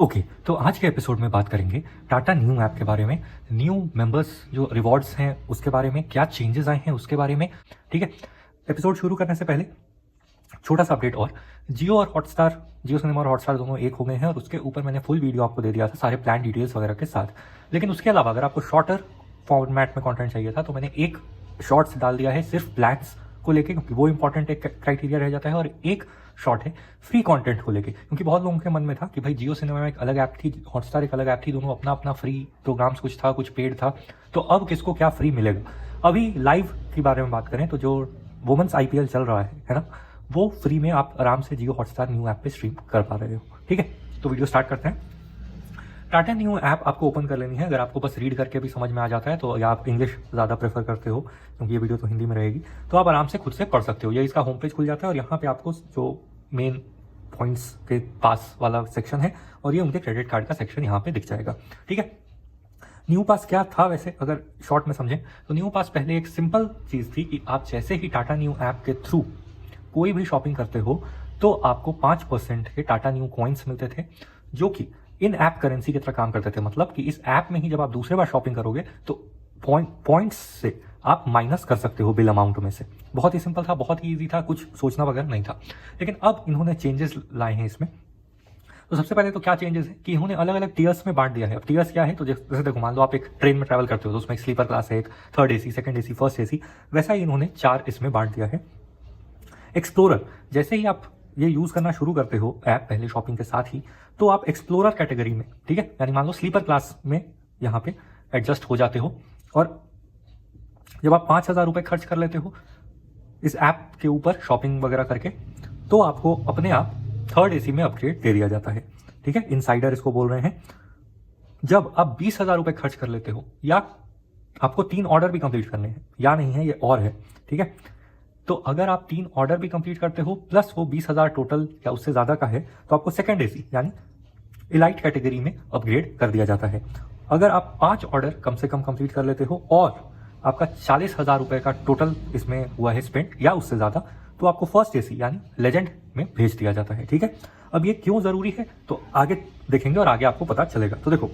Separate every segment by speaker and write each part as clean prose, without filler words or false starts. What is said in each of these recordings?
Speaker 1: Okay तो आज के एपिसोड में बात करेंगे टाटा न्यू ऐप के बारे में। न्यू मेंबर्स जो रिवॉर्ड्स हैं उसके बारे में, क्या चेंजेस आए हैं उसके बारे में। ठीक है, एपिसोड शुरू करने से पहले छोटा सा अपडेट और, जियो और हॉटस्टार, जियो सिनेमा और हॉटस्टार दोनों एक हो गए हैं और उसके ऊपर मैंने फुल वीडियो आपको दे दिया था सारे प्लान डिटेल्स वगैरह के साथ। लेकिन उसके अलावा अगर आपको शॉर्टर फॉर्मेट में कंटेंट चाहिए था तो मैंने एक शॉर्ट्स डाल दिया है सिर्फ प्लान्स को लेके, क्योंकि वो इंपॉर्टेंट एक क्राइटेरिया रह जाता है, और एक शॉर्ट है फ्री कंटेंट को लेके, क्योंकि बहुत लोगों के मन में था कि भाई जियो सिनेमा में एक अलग ऐप थी, हॉटस्टार एक अलग ऐप थी, दोनों अपना अपना फ्री प्रोग्राम्स कुछ था, कुछ पेड था, तो अब किसको क्या फ्री मिलेगा। अभी लाइव के बारे में बात करें तो जो वुमेन्स आईपीएल चल रहा है ना, वो फ्री में आप आराम से जियो हॉटस्टार न्यू ऐप पे स्ट्रीम कर पा रहे हो। ठीक है, तो वीडियो स्टार्ट करते हैं। टाटा न्यू ऐप आपको ओपन कर लेनी है। अगर आपको बस रीड करके भी समझ में आ जाता है तो, या आप इंग्लिश ज़्यादा प्रेफर करते हो क्योंकि ये वीडियो तो हिंदी में रहेगी, तो आप आराम से खुद से पढ़ सकते हो। ये इसका होम पेज खुल जाता है और यहाँ पे आपको जो मेन पॉइंट्स के पास वाला सेक्शन है और ये उनके क्रेडिट कार्ड का सेक्शन यहाँ पे दिख जाएगा। ठीक है, न्यू पास क्या था वैसे अगर शॉर्ट में समझें तो न्यू पास पहले एक सिंपल चीज़ थी कि आप जैसे ही टाटा न्यू ऐप के थ्रू कोई भी शॉपिंग करते हो तो आपको 5% के टाटा न्यू कॉइन्स मिलते थे, जो कि इन ऐप करेंसी की तरह काम करते थे। मतलब कि इस ऐप में ही जब आप दूसरे बार शॉपिंग करोगे तो पॉइंट्स से आप माइनस कर सकते हो बिल अमाउंट में से। बहुत ही सिंपल था, बहुत ही ईजी था, कुछ सोचना वगैरह नहीं था। लेकिन अब इन्होंने चेंजेस लाए हैं इसमें। तो सबसे पहले तो क्या चेंजेस है कि इन्होंने अलग अलग टियर्स में बांट दिया है। अब टियर्स क्या है तो जैसे देखो, मान लो आप एक ट्रेन में ट्रैवल करते हो तो उसमें एक स्लीपर क्लास है, एक third AC, second AC, first AC, वैसा ही इन्होंने 4 इसमें बांट दिया है। एक्सप्लोरर, जैसे ही आप ये यूज करना शुरू करते हो ऐप पहले शॉपिंग के साथ ही, तो आप एक्सप्लोरर कैटेगरी में, ठीक है, यानी मान लो स्लीपर क्लास में यहाँ पे एडजस्ट हो जाते हो। और जब आप 5,000 रुपये खर्च कर लेते हो इस ऐप के ऊपर शॉपिंग वगैरह करके, तो आपको अपने आप थर्ड एसी में अपग्रेड दे दिया जाता है। ठीक है, इनसाइडर इसको बोल रहे हैं। जब आप 20,000 रुपये खर्च कर लेते हो, या आपको 3 ऑर्डर भी कंप्लीट करने हैं, या नहीं है ये और है, ठीक है, तो अगर आप 3 ऑर्डर भी कंप्लीट करते हो प्लस वो 20,000 टोटल या उससे ज्यादा का है, तो आपको सेकंड एसी यानी इलाइट कैटेगरी में अपग्रेड कर दिया जाता है। अगर आप 5 ऑर्डर कम से कम कंप्लीट कर लेते हो और आपका 40,000 रुपए का टोटल इसमें हुआ है स्पेंड या उससे ज्यादा, तो आपको फर्स्ट एसी यानी लेजेंड में भेज दिया जाता है। ठीक है, अब ये क्यों जरूरी है तो आगे देखेंगे और आगे आपको पता चलेगा। तो देखो,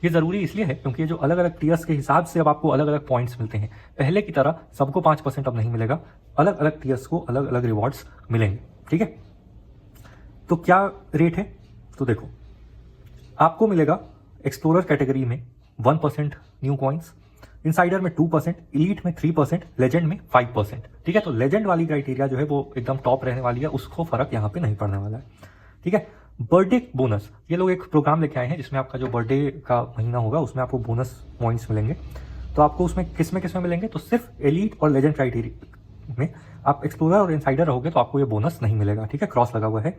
Speaker 1: ये जरूरी इसलिए है क्योंकि ये जो अलग अलग टियर्स के हिसाब से अब आपको अलग अलग पॉइंट्स मिलते हैं। पहले की तरह सबको 5% अब नहीं मिलेगा, अलग अलग टियर्स को अलग अलग रिवॉर्ड्स मिलेंगे। ठीक है, तो क्या रेट है तो देखो, आपको मिलेगा एक्सप्लोरर कैटेगरी में 1% न्यू कॉइन्स, इनसाइडर में 2%, इलीट में 3%, लेजेंड में 5%। ठीक है, तो लेजेंड वाली क्राइटेरिया जो है वो एकदम टॉप रहने वाली है, उसको फर्क यहाँ पे नहीं पड़ने वाला है। ठीक है, बर्थडे बोनस, ये लोग एक प्रोग्राम लेके आए हैं जिसमें आपका जो बर्थडे का महीना होगा उसमें आपको बोनस पॉइंट्स मिलेंगे। तो आपको उसमें किसमें मिलेंगे तो सिर्फ एलीट और लेजेंड क्राइटेरिया में। आप एक्सप्लोरर और इनसाइडर रहोगे तो आपको ये बोनस नहीं मिलेगा। ठीक है, क्रॉस लगा हुआ है।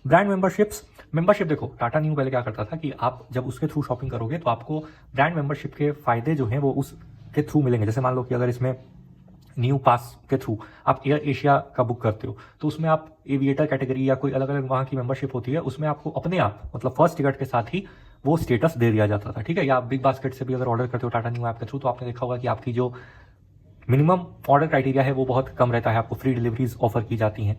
Speaker 1: ब्रांड मेंबरशिप देखो, टाटा न्यू पहले क्या करता था कि आप जब उसके थ्रू शॉपिंग करोगे तो आपको ब्रांड मेंबरशिप के फायदे जो हैं वो उसके थ्रू मिलेंगे। जैसे मान लो कि अगर इसमें न्यू पास के थ्रू आप एयर एशिया का बुक करते हो तो उसमें आप एविएटर कैटेगरी या कोई अलग अलग वहाँ की मेंबरशिप होती है, उसमें आपको अपने आप मतलब फर्स्ट टिकट के साथ ही वो स्टेटस दे दिया जाता था। ठीक है, या आप बिग बास्केट से भी अगर ऑर्डर करते हो टाटा न्यू ऐप के थ्रू तो आपने देखा होगा कि आपकी जो मिनिमम ऑर्डर क्राइटेरिया है वो बहुत कम रहता है, आपको फ्री डिलीवरीज ऑफर की जाती हैं,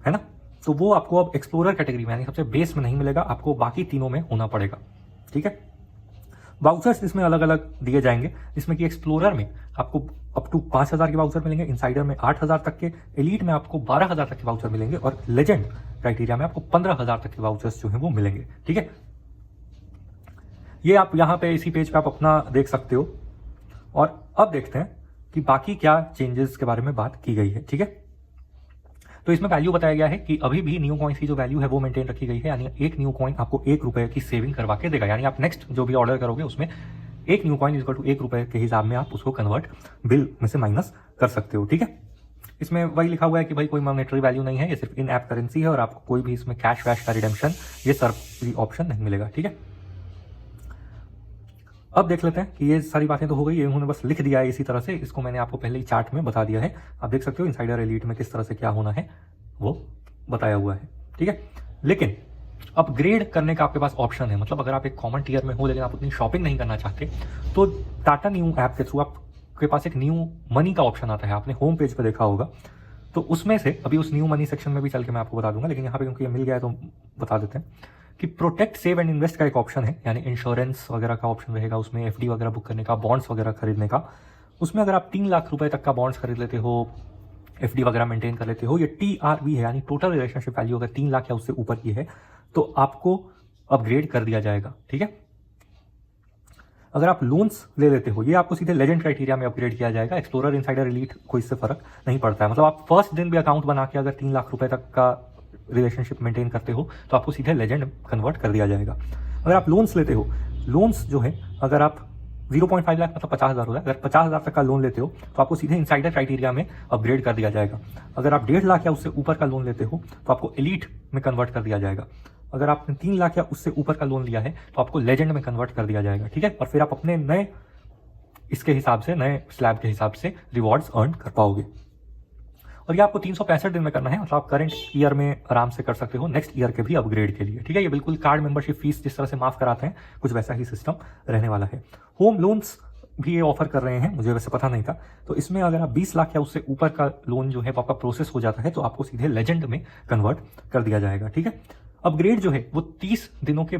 Speaker 1: है ना। तो वो आपको अब एक्सप्लोरर कैटेगरी में यानी सबसे बेस में नहीं मिलेगा, आपको बाकी तीनों में होना पड़ेगा। ठीक है, वाउचर्स इसमें अलग अलग दिए जाएंगे, जिसमें कि एक्सप्लोरर में आपको अप टू 5,000 के वाउचर मिलेंगे, इनसाइडर में 8,000 तक के, एलीट में आपको 12,000 तक के वाउचर मिलेंगे और लेजेंड क्राइटेरिया में आपको 15,000 तक के वाउचर्स जो है वो मिलेंगे। ठीक है, ये आप यहाँ पे इसी पेज पे आप अपना देख सकते हो। और अब देखते हैं कि बाकी क्या चेंजेस के बारे में बात की गई है। ठीक है, तो इसमें वैल्यू बताया गया है कि अभी भी न्यू कॉइन्स की जो वैल्यू है वो मेंटेन रखी गई है, यानी एक न्यू कॉइन आपको 1 रुपए की सेविंग करवा के देगा। यानी आप नेक्स्ट जो भी ऑर्डर करोगे उसमें एक न्यू कॉइन इक्वल टू 1 रुपए के हिसाब में आप उसको कन्वर्ट बिल में से माइनस कर सकते हो। ठीक है, इसमें वही लिखा हुआ है कि भाई कोई मॉनेटरी वैल्यू नहीं है, ये सिर्फ इन ऐप करेंसी है और आपको कोई भी इसमें कैश वैश का रिडेम्पशन ये सब ऑप्शन नहीं मिलेगा। ठीक है, अब देख लेते हैं कि ये सारी बातें तो हो गई, इन्होंने बस लिख दिया है इसी तरह से, इसको मैंने आपको पहले ही चार्ट में बता दिया है। आप देख सकते हो इनसाइडर एलीट में किस तरह से क्या होना है वो बताया हुआ है। ठीक है, लेकिन अपग्रेड करने का आपके पास ऑप्शन है। मतलब अगर आप एक कॉमन टियर में हो लेकिन आप उतनी शॉपिंग नहीं करना चाहते तो टाटा न्यू ऐप के थ्रू आपके पास एक न्यू मनी का ऑप्शन आता है। आपने होम पेज पे देखा होगा, तो उसमें से अभी उस न्यू मनी सेक्शन में भी चल के मैं आपको बता दूंगा, लेकिन यहाँ पे क्योंकि ये मिल गया है तो बता देते हैं कि प्रोटेक्ट सेव एंड इन्वेस्ट का एक ऑप्शन है, यानी इंश्योरेंस वगैरह का ऑप्शन रहेगा उसमें, एफडी वगैरह बुक करने का, बॉन्ड्स वगैरह खरीदने का। उसमें अगर आप 3 लाख रुपए तक का बॉन्ड्स खरीद लेते हो, एफडी वगैरह मेंटेन कर लेते हो, ये TRV है यानी टोटल रिलेशनशिप वैल्यू अगर 3 लाख या उससे ऊपर की है तो आपको अपग्रेड कर दिया जाएगा। ठीक है, अगर आप लोन्स ले लेते हो, ये आपको सीधे लेजेंड क्राइटेरिया में अपग्रेड किया जाएगा। एक्सप्लोरर, इनसाइडर, एलीट कोई इससे फर्क नहीं पड़ता है। मतलब आप फर्स्ट दिन भी अकाउंट बना के अगर 3 लाख रुपए तक का रिलेशनशिप मेंटेन करते हो तो आपको सीधे लेजेंड कन्वर्ट कर दिया जाएगा। अगर आप लोन्स लेते हो, लोन्स जो है अगर आप 0.5 लाख मतलब 50,000 हो रहा है, अगर 50,000 तक का लोन लेते हो तो आपको सीधे इनसाइडर क्राइटेरिया में अपग्रेड कर दिया जाएगा। अगर आप 1.5 लाख या उससे ऊपर का लोन लेते हो तो आपको एलीट में कन्वर्ट कर दिया जाएगा। अगर आपने 3 लाख या उससे ऊपर का लोन लिया है तो आपको लेजेंड में कन्वर्ट कर दिया जाएगा। ठीक है, और फिर आप अपने नए इसके हिसाब से, नए स्लैब के हिसाब से रिवॉर्ड्स अर्न कर पाओगे। और ये आपको 365 दिन में करना है, मतलब आप करंट ईयर में आराम से कर सकते हो, नेक्स्ट ईयर के भी अपग्रेड के लिए। ठीक है, ये बिल्कुल कार्ड मेंबरशिप फीस जिस तरह से माफ कराते हैं कुछ वैसा ही सिस्टम रहने वाला है। होम लोन्स भी ये ऑफर कर रहे हैं, मुझे वैसे पता नहीं था। तो इसमें अगर आप 20 लाख या उससे ऊपर का लोन जो है आपका प्रोसेस हो जाता है तो आपको सीधे लेजेंड में कन्वर्ट कर दिया जाएगा। ठीक है, अपग्रेड जो है वो 30 दिनों के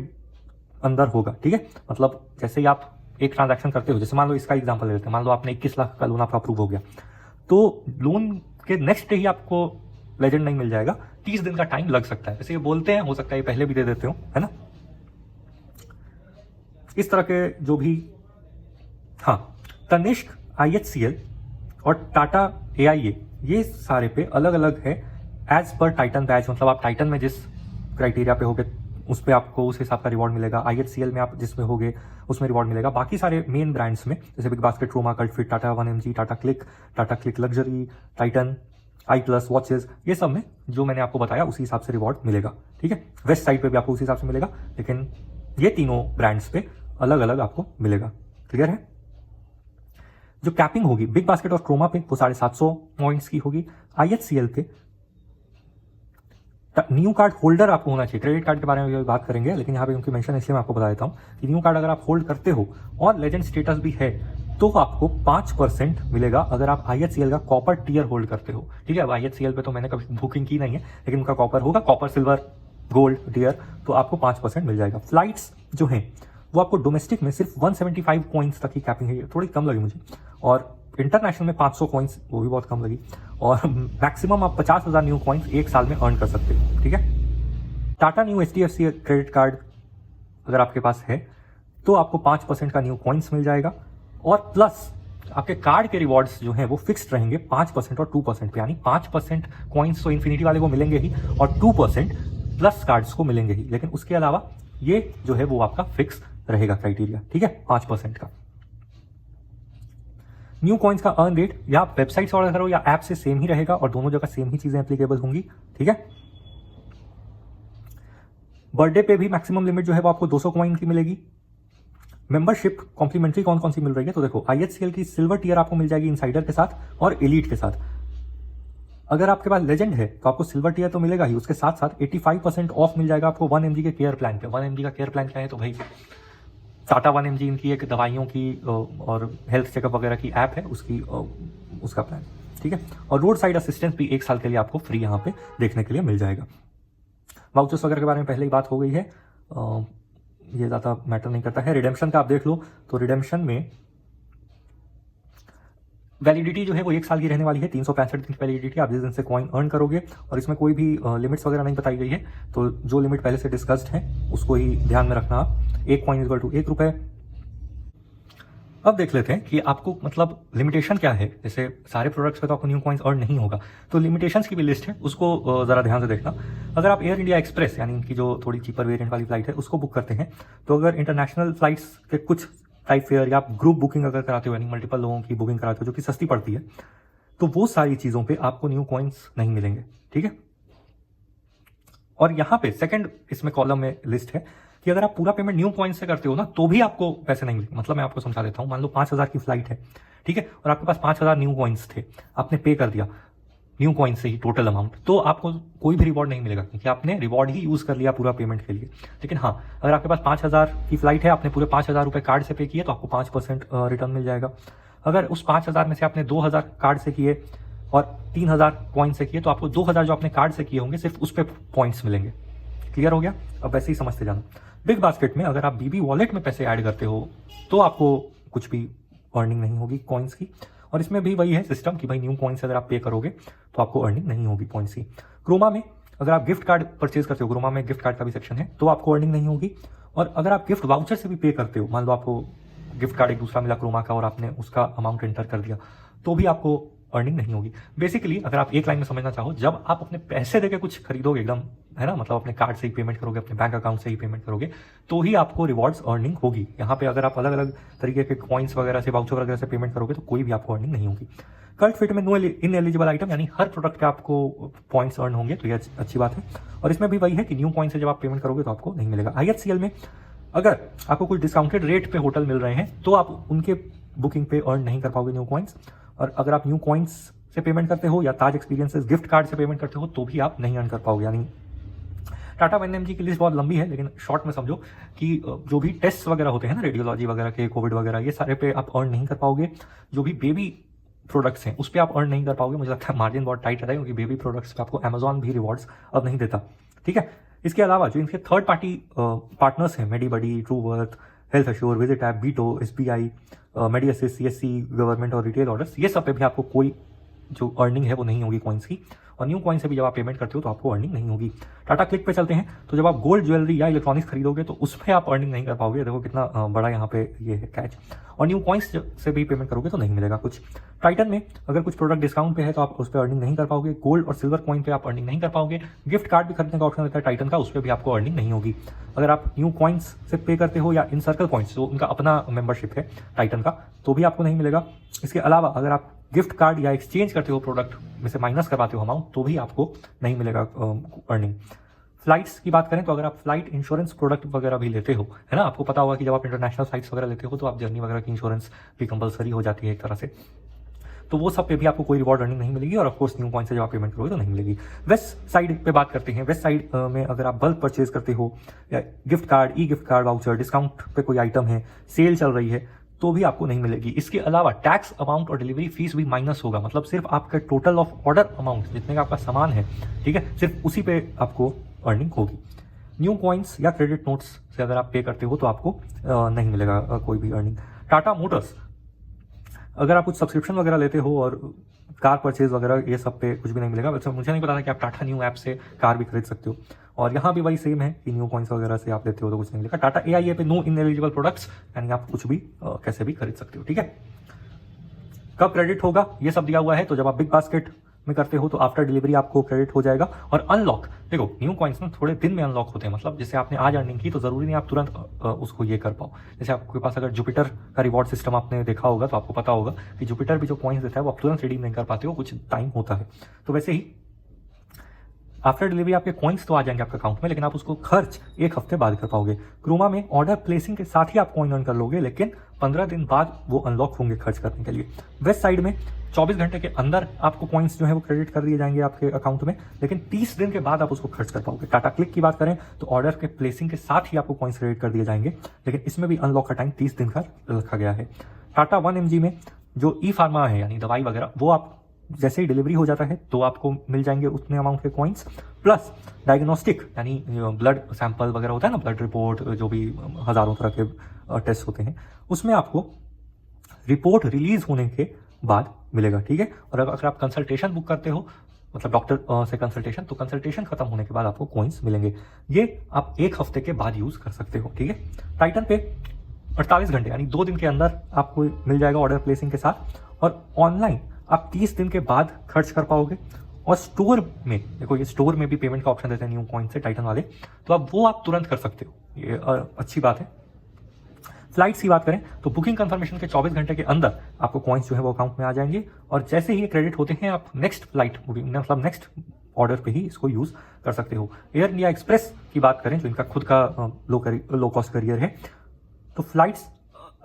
Speaker 1: अंदर होगा। ठीक है, मतलब जैसे ही आप एक ट्रांजैक्शन करते हो, जैसे मान लो इसका एग्जांपल ले लेते हैं, मान लो आपने 21 लाख का लोन आपका अप्रूव हो गया, तो लोन के नेक्स्ट डे ही आपको लेजेंड नहीं मिल जाएगा, 30 दिन का टाइम लग सकता है। वैसे ये बोलते हैं, हो सकता है पहले भी दे देते हो, है ना। इस तरह के जो भी, हाँ, तनिष्क, IHCL और टाटा AIA ये सारे पे अलग अलग है एज पर टाइटन बैच। मतलब आप टाइटन में जिस क्राइटेरिया पे होगे उस पे आपको उस हिसाब का रिवॉर्ड मिलेगा। IHCL में आप जिसमें होगे उसमें रिवॉर्ड मिलेगा। बाकी सारे मेन ब्रांड्स में जैसे Big Basket, Croma, Cult Fit, Tata 1mg, Tata Cliq Luxury, Titan, i+ watches, ये सब में जो मैंने आपको बताया उसी हिसाब से रिवॉर्ड मिलेगा। ठीक है, वेस्ट साइड पे भी आपको उसी हिसाब से मिलेगा, लेकिन ये तीनों ब्रांड्स पे अलग अलग आपको मिलेगा। क्लियर है। जो कैपिंग होगी बिग बास्केट और क्रोमा पे वो 750 पॉइंट्स की होगी। IHCL पे न्यू कार्ड होल्डर आपको होना चाहिए। क्रेडिट कार्ड के बारे में भी बात करेंगे, लेकिन यहाँ पे उनकी मेंशन इसलिए मैं आपको बता देता हूँ कि न्यू कार्ड अगर आप होल्ड करते हो और लेजेंड स्टेटस भी है तो आपको 5% मिलेगा अगर आप IHCL का कॉपर टियर होल्ड करते हो। ठीक है, अब IHCL पे तो मैंने कभी बुकिंग की नहीं है, लेकिन उनका कॉपर होगा, कॉपर, सिल्वर, गोल्ड टियर, तो आपको 5% मिल जाएगा। फ्लाइट्स जो हैं वो आपको डोमेस्टिक में सिर्फ 175 कॉइन्स तक की कैपिंग है, थोड़ी कम लगी मुझे, और इंटरनेशनल में 500 कॉइन्स, वो भी बहुत कम लगी, और मैक्सिमम आप 50,000 न्यू कॉइन्स एक साल में अर्न कर सकते हो। ठीक है, Tata new HDFC credit card अगर आपके पास है तो आपको 5% का न्यू कॉइन्स मिल जाएगा, और प्लस आपके कार्ड के रिवॉर्ड्स जो हैं वो फिक्स्ड रहेंगे 5% और 2% पे, यानी 5% कॉइन्स तो इन्फिनिटी वाले को मिलेंगे ही और 2% प्लस कार्ड्स को मिलेंगे ही, लेकिन उसके अलावा ये जो है वो आपका फिक्स रहेगा क्राइटेरिया। ठीक है, 5% का। न्यू कॉइन्स का अर्न रेट या आप वेबसाइट से ऑर्डर करो या ऐप से सेम ही रहेगा, और दोनों जगह सेम ही चीजें एप्लीकेबल होंगी। ठीक है, बर्थडे पे भी मैक्सिमम लिमिट जो है वो आपको 200 कॉइन की मिलेगी। मेंबरशिप कॉम्प्लीमेंट्री कौन कौन सी मिल रही है, तो देखो IHCL की सिल्वर टियर आपको मिल जाएगी इनसाइडर के साथ और एलीट के साथ। अगर आपके पास लेजेंड है तो आपको सिल्वर टियर तो मिलेगा ही, उसके साथ साथ 85% ऑफ मिल जाएगा आपको 1mg के केयर प्लान पे। 1mg का केयर प्लान क्या है, तो भाई टाटा 1mg इनकी एक दवाइयों की और हेल्थ चेकअप वगैरह की ऐप है, उसका प्लान। ठीक है, और रोड साइड असिस्टेंस भी 1 साल के लिए आपको फ्री यहाँ पे देखने के लिए मिल जाएगा। वाउचर्स वगैरह के बारे में पहले ही बात हो गई है, ये ज़्यादा मैटर नहीं करता है। रिडेम्पशन का आप देख लो, तो रिडेम्पशन में वैलिडिटी जो है वो 1 साल की रहने वाली है, 365 दिन की वैलिडिटी, आप जिस दिन से कॉइन अर्न करोगे, और इसमें कोई भी लिमिट्स वगैरह नहीं बताई गई है, तो जो लिमिट पहले से डिस्कस्ड है उसको ही ध्यान में रखना आप। 1 कॉइन इक्वल टू 1 रुपये। अब देख लेते हैं कि आपको मतलब लिमिटेशन क्या है। जैसे सारे प्रोडक्ट्स पे तो आपको न्यू कॉइन्स अर्न नहीं होगा, तो लिमिटेशंस की भी लिस्ट है, उसको जरा ध्यान से देखना। अगर आप एयर इंडिया एक्सप्रेस यानी इनकी जो थोड़ी चीपर वेरिएंट वाली फ्लाइट है उसको बुक करते हैं, तो अगर इंटरनेशनल फ्लाइट्स के कुछ टाइप फेयर या आप ग्रुप बुकिंग अगर कराते हो, यानी मल्टीपल लोगों की बुकिंग कराते हो जो कि सस्ती पड़ती है, तो वो सारी चीजों पे आपको न्यू कॉइन्स नहीं मिलेंगे। ठीक है, और यहाँ पे सेकंड इसमें कॉलम में लिस्ट है कि अगर आप पूरा पेमेंट न्यू कॉइन से करते हो ना तो भी आपको पैसे नहीं मिलेंगे। मतलब मैं आपको समझा देता हूँ, मान लो 5,000 की फ्लाइट है, ठीक है, और आपके पास 5,000 न्यू कॉइन्स थे, आपने पे कर दिया न्यू कॉइन से ही टोटल अमाउंट, तो आपको कोई भी रिवॉर्ड नहीं मिलेगा क्योंकि आपने रिवॉर्ड ही यूज कर लिया पूरा पेमेंट के लिए। लेकिन हाँ, अगर आपके पास 5,000 की फ्लाइट है, आपने पूरे 5,000 रुपये कार्ड से पे किए तो आपको 5% रिटर्न मिल जाएगा। अगर उस 5,000 में से आपने 2,000 कार्ड से किए और 3,000 कॉइन से किए तो आपको 2,000 जो आपने कार्ड से किए होंगे सिर्फ उस पर पॉइंट्स मिलेंगे। क्लियर हो गया? अब वैसे ही समझते जाना। बिग बास्केट में अगर आप बीबी वॉलेट में पैसे ऐड करते हो तो आपको कुछ भी अर्निंग नहीं होगी कॉइन्स की, और इसमें भी वही है सिस्टम कि भाई न्यू कॉइन्स अगर आप पे करोगे तो आपको अर्निंग नहीं होगी पॉइंट्स की। क्रोमा में अगर आप गिफ्ट कार्ड परचेज करते हो, क्रोमा में गिफ्ट कार्ड का भी सेक्शन है, तो आपको अर्निंग नहीं होगी। और अगर आप गिफ्ट वाउचर से भी पे करते हो, मान लो आपको गिफ्ट कार्ड एक दूसरा मिला क्रोमा का और आपने उसका अमाउंट एंटर कर दिया, तो भी आपको अर्निंग नहीं होगी। बेसिकली अगर आप एक लाइन में समझना चाहो, जब आप अपने पैसे देके कुछ खरीदोगे एकदम, है ना, मतलब अपने कार्ड से ही पेमेंट करोगे, अपने बैंक अकाउंट से ही पेमेंट करोगे, तो ही आपको रिवॉर्ड्स अर्निंग होगी। यहाँ पे अगर आप अलग अलग तरीके के कॉइन्स वगैरह से, वाउचर वगैरह से पेमेंट करोगे तो कोई भी आपको अर्निंग नहीं होगी। कल्ट फिट में नो इन एलिजिबल आइटम, यानी हर प्रोडक्ट पे आपको पॉइंट्स अर्न होंगे, तो ये अच्छी बात है। और इसमें भी वही है कि न्यू कॉइन से जब आप पेमेंट करोगे तो आपको नहीं मिलेगा। IHCL में अगर आपको कुछ डिस्काउंटेड रेट पे होटल मिल रहे हैं तो आप उनके बुकिंग पे अर्न नहीं कर पाओगे न्यू कॉइन्स। और अगर आप न्यू कॉइन्स से पेमेंट करते हो या ताज एक्सपीरियंसेस गिफ्ट कार्ड से पेमेंट करते हो तो भी आप नहीं अर्न कर पाओगे। यानी टाटा 1mg की लिस्ट बहुत लंबी है, लेकिन शॉर्ट में समझो कि जो भी टेस्ट वगैरह होते हैं ना, रेडियोलॉजी वगैरह के, कोविड वगैरह, ये सारे पे आप अर्न नहीं कर पाओगे। जो भी बेबी प्रोडक्ट्स हैं उस पर आप अर्न नहीं कर पाओगे। मुझे लगता है मार्जिन बहुत टाइट रहता है, क्योंकि बेबी प्रोडक्ट्स पे आपको अमेजॉन भी रिवॉर्ड्स अब नहीं देता, ठीक है। इसके अलावा जो इनके थर्ड पार्टी पार्टनर्स हैं, MediBuddy, Truworth, Health Assure, Visit app, Beato, SBI, MediAssist, CSC, government और रिटेल ऑर्डर्स, ये सब पे भी आपको कोई जो अर्निंग है वो नहीं होगी कॉइन्स की। और न्यू कॉइन से भी जब आप पेमेंट करते हो तो आपको अर्निंग नहीं होगी। टाटा क्लिक पे चलते हैं, तो जब आप गोल्ड ज्वेलरी या इलेक्ट्रॉनिक्स खरीदोगे तो उसमें आप अर्निंग नहीं कर पाओगे। देखो कितना बड़ा यहाँ पे ये है कैच। और न्यू कॉइन्स से भी पेमेंट करोगे तो नहीं मिलेगा कुछ। टाइटन में अगर कुछ प्रोडक्ट डिस्काउंट पे है तो आप उस पर अर्निंग नहीं कर पाओगे। गोल्ड और सिल्वर कॉइन पे आप अर्निंग नहीं कर पाओगे। गिफ्ट कार्ड भी खरीदने का ऑप्शन रहता है टाइटन का, उस पर भी आपको अर्निंग नहीं होगी। अगर आप न्यू कॉइन्स से पे करते हो या इन सर्कल कॉइन्स, जो उनका अपना मेंबरशिप है टाइटन का, तो भी आपको नहीं मिलेगा। इसके अलावा अगर आप गिफ्ट कार्ड या एक्सचेंज करते हो, प्रोडक्ट में से माइनस करवाते हो अमाउंट, तो भी आपको नहीं मिलेगा अर्निंग। फ्लाइट्स की बात करें तो अगर आप फ्लाइट इंश्योरेंस प्रोडक्ट वगैरह भी लेते हो, है ना, आपको पता होगा कि जब आप इंटरनेशनल फ्लाइट्स वगैरह लेते हो तो आप जर्नी वगैरह की इंश्योरेंस भी कंपलसरी हो जाती है एक तरह से, तो वो सब पे भी आपको कोई रिवॉर्ड अर्निंग नहीं मिलेगी। और ऑफकोर्स न्यू कॉइन से जब आप पेमेंट करोगे तो नहीं मिलेगी। वेस्ट साइड पे बात करते हैं। वेस्ट साइड में अगर आप बल्क परचेज करते हो या गिफ्ट कार्ड, ई गिफ्ट कार्ड, वाउचर, डिस्काउंट पे कोई आइटम है, सेल चल रही है, तो भी आपको नहीं मिलेगी। इसके अलावा टैक्स अमाउंट और डिलीवरी फीस भी माइनस होगा, मतलब सिर्फ आपके टोटल ऑफ ऑर्डर अमाउंट, जितने का आपका सामान है, ठीक है, सिर्फ उसी पे आपको अर्निंग होगी। न्यू कॉइन्स या क्रेडिट नोट्स से अगर आप पे करते हो तो आपको नहीं मिलेगा कोई भी अर्निंग। टाटा मोटर्स, अगर आप कुछ सब्सक्रिप्शन वगैरह लेते हो और कार परचेज वगैरह, ये सब पे कुछ भी नहीं मिलेगा। वैसे मुझे नहीं पता था कि आप टाटा न्यू ऐप से कार भी खरीद सकते हो, और यहाँ भी वही सेम है कि न्यू कॉइन्स वगैरह से आप लेते हो तो कुछ नहीं मिलेगा। टाटा AIA पे नो इन एलिजिबल प्रोडक्ट्स, यानी आप कुछ भी कैसे भी खरीद सकते हो, ठीक है। कब क्रेडिट होगा ये सब दिया हुआ है, तो जब आप बिग बास्केट में करते हो तो आफ्टर डिलीवरी आपको क्रेडिट हो जाएगा। और अनलॉक, देखो न्यू कॉइन्स ना थोड़े दिन में अनलॉक होते हैं, मतलब जैसे आपने आज अर्निंग की तो जरूरी नहीं आप तुरंत उसको ये कर पाओ। जैसे आपके पास अगर जुपिटर का रिवॉर्ड सिस्टम आपने देखा होगा तो आपको पता होगा कि जुपिटर भी जो कॉइन्स देता है वो आप तुरंत रिडीम नहीं कर पाते हो, कुछ टाइम होता है। तो वैसे ही आफ्टर डिलीवरी आपके कॉइन्स तो आ जाएंगे आपके अकाउंट में, लेकिन आप उसको खर्च एक हफ्ते बाद कर पाओगे। क्रोमा में ऑर्डर प्लेसिंग के साथ ही आप कॉइन अर्न कर लोगे, लेकिन 15 दिन बाद वो अनलॉक होंगे खर्च करने के लिए। वेस्ट साइड में 24 घंटे के अंदर आपको कॉइन्स जो है वो क्रेडिट कर दिए जाएंगे आपके अकाउंट में, लेकिन 30 दिन के बाद आप उसको खर्च कर पाओगे। टाटा क्लिक की बात करें तो ऑर्डर के प्लेसिंग के साथ ही आपको कॉइन्स क्रेडिट कर दिए जाएंगे, लेकिन इसमें भी अनलॉक का टाइम 30 दिन का रखा गया है। टाटा 1mg में जो ई फार्मा है, यानी दवाई वगैरह, वो आप जैसे ही डिलीवरी हो जाता है तो आपको मिल जाएंगे उतने अमाउंट के कॉइन्स। प्लस डायग्नोस्टिक, यानी ब्लड सैंपल वगैरह होता है ना, ब्लड रिपोर्ट, जो भी हजारों तरह के टेस्ट होते हैं, उसमें आपको रिपोर्ट रिलीज होने के बाद मिलेगा, ठीक है। और अगर आप कंसल्टेशन बुक करते हो, मतलब डॉक्टर से कंसल्टेशन, तो कंसल्टेशन खत्म होने के बाद आपको कॉइन्स मिलेंगे। ये आप एक हफ्ते के बाद यूज कर सकते हो, ठीक है। टाइटन पे 48 घंटे यानी 2 दिन के अंदर आपको मिल जाएगा ऑर्डर प्लेसिंग के साथ, और ऑनलाइन आप 30 दिन के बाद खर्च कर पाओगे। और स्टोर में, देखो ये स्टोर में भी पेमेंट का ऑप्शन देते हैं न्यू कॉइन से टाइटन वाले, तो आप तुरंत कर सकते हो, ये अच्छी बात है। फ्लाइट्स की बात करें तो बुकिंग कंफर्मेशन के 24 घंटे के अंदर आपको कॉइन्स जो है वो अकाउंट में आ जाएंगे, और जैसे ही ये क्रेडिट होते हैं आप नेक्स्ट फ्लाइट बुकिंग, मतलब नेक्स्ट ऑर्डर पे ही इसको यूज कर सकते हो। एयर इंडिया एक्सप्रेस की बात करें जो इनका खुद का लो कॉस्ट करियर है, तो फ्लाइट्स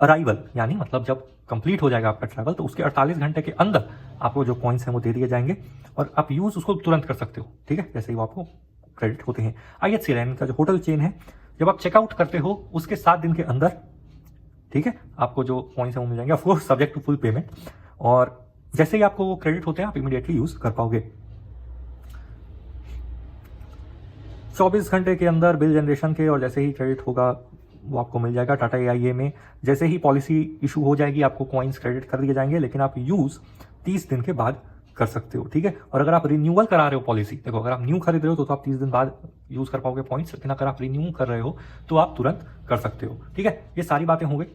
Speaker 1: अराइवल, यानी मतलब जब कंप्लीट हो जाएगा आपका ट्रैवल तो उसके 48 घंटे के अंदर आपको जो कॉइन्स हैं वो दे दिए जाएंगे, और आप यूज उसको तुरंत कर सकते हो, ठीक है, जैसे ही वो आपको क्रेडिट होते हैं। IHCL इनका जो होटल चेन है, जब आप चेकआउट करते हो उसके 7 दिन के अंदर, ठीक है, आपको जो कॉइन्स हैं वो मिल जाएंगे, of course subject to full payment, और जैसे ही आपको वो क्रेडिट होते हैं आप इमीडिएटली यूज कर पाओगे। 24 घंटे के अंदर बिल जनरेशन के, और जैसे ही क्रेडिट होगा वो आपको मिल जाएगा टाटा AIA में। जैसे ही पॉलिसी इशू हो जाएगी आपको कॉइन्स क्रेडिट कर दिए जाएंगे, लेकिन आप यूज़ 30 दिन के बाद कर सकते हो, ठीक है। और अगर आप रिन्यूअल करा रहे हो पॉलिसी, देखो अगर आप न्यू खरीद रहे हो तो आप 30 दिन बाद यूज़ कर पाओगे पॉइंट्स, लेकिन अगर आप रिन्यू कर रहे हो तो आप तुरंत कर सकते हो, ठीक है। ये सारी बातें हो गई।